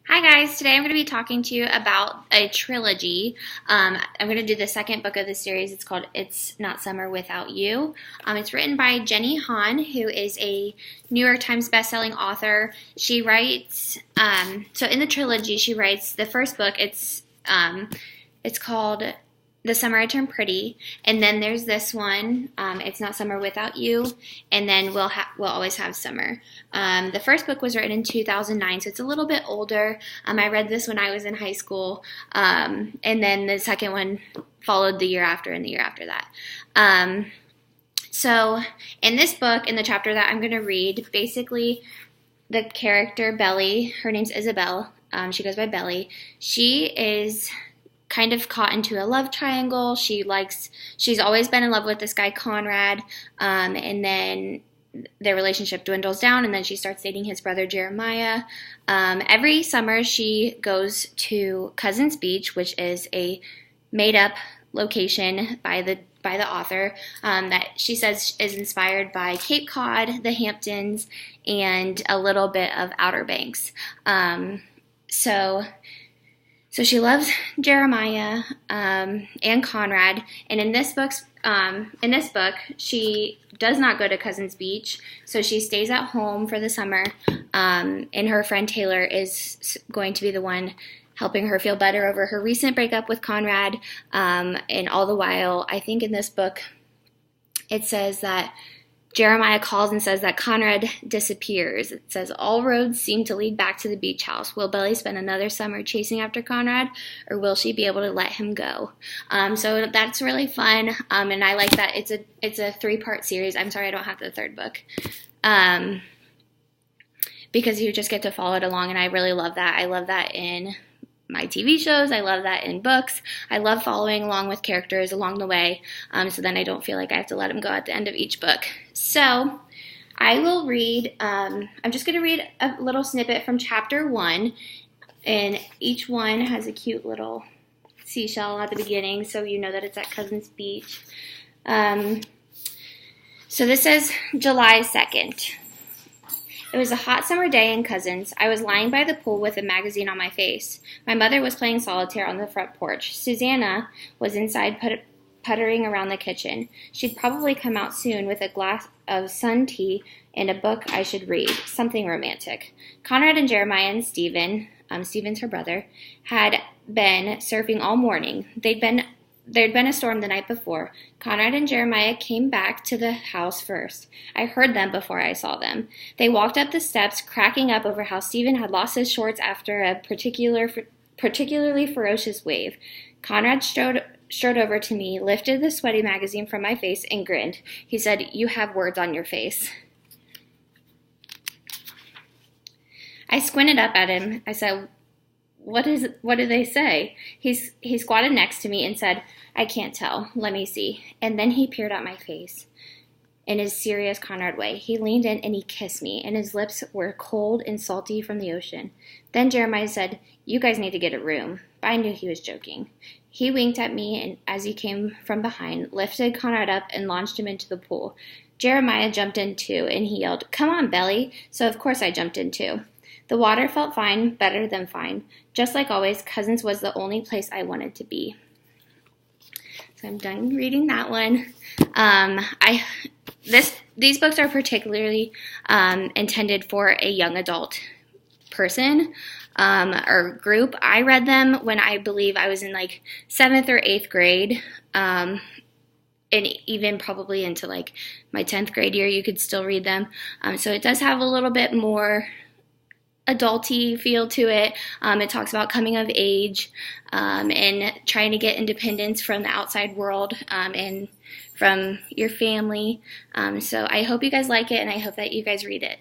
Hi guys, today I'm going to be talking to you about a trilogy. I'm going to do the second book of the series. It's called It's Not Summer Without You. It's written by Jenny Han, who is a New York Times bestselling author. She writes, so in the trilogy, she writes the first book. It's called The Summer I Turned Pretty, and then there's this one, It's Not Summer Without You, and then We'll Always Have Summer. The first book was written in 2009, so it's a little bit older. I read this when I was in high school, and then the second one followed the year after and the year after that. So in this book, in the chapter that I'm going to read, basically the character Belly, her name's Isabel, she goes by Belly, she is kind of caught into a love triangle. She's always been in love with this guy Conrad, and then their relationship dwindles down, and then she starts dating his brother Jeremiah. Every summer she goes to Cousins Beach, which is a made-up location by the author, that she says is inspired by Cape Cod, the Hamptons, and a little bit of Outer Banks. So she loves Jeremiah and Conrad, and in this book, she does not go to Cousins Beach, so she stays at home for the summer, and her friend Taylor is going to be the one helping her feel better over her recent breakup with Conrad, and all the while, I think in this book, it says that Jeremiah calls and says that Conrad disappears. It says, all roads seem to lead back to the beach house. Will Belly spend another summer chasing after Conrad, or will she be able to let him go? So that's really fun, and I like that it's a 3-part series. I'm sorry I don't have the third book, because you just get to follow it along, and I really love that. I love that in my TV shows. I love that in books. I love following along with characters along the way, so then I don't feel like I have to let them go at the end of each book. So I will read, I'm just going to read a little snippet from chapter 1, and each one has a cute little seashell at the beginning, so you know that it's at Cousins Beach. So this says July 2nd. It was a hot summer day in Cousins. I was lying by the pool with a magazine on my face. My mother was playing solitaire on the front porch. Susanna was inside puttering around the kitchen. She'd probably come out soon with a glass of sun tea and a book I should read, something romantic. Conrad and Jeremiah and Stephen, Stephen's her brother, had been surfing all morning. There'd been a storm the night before. Conrad and Jeremiah came back to the house first. I heard them before I saw them. They walked up the steps, cracking up over how Stephen had lost his shorts after a particularly ferocious wave. Conrad strode over to me, lifted the sweaty magazine from my face, and grinned. He said, "You have words on your face." I squinted up at him. I said, What do they say? He squatted next to me and said, "I can't tell. Let me see." And then he peered at my face in his serious Conrad way. He leaned in and he kissed me, and his lips were cold and salty from the ocean. Then Jeremiah said, "You guys need to get a room." But I knew he was joking. He winked at me, and as he came from behind, lifted Conrad up and launched him into the pool. Jeremiah jumped in too, and he yelled, "Come on, Belly." So of course I jumped in too. The water felt fine, better than fine. Just like always, Cousins was the only place I wanted to be. So I'm done reading that one. These books are particularly intended for a young adult person or group. I read them when I believe I was in like 7th or 8th grade, and even probably into like my 10th grade year, you could still read them. So it does have a little bit more adulty feel to it. It talks about coming of age and trying to get independence from the outside world and from your family. So I hope you guys like it, and I hope that you guys read it.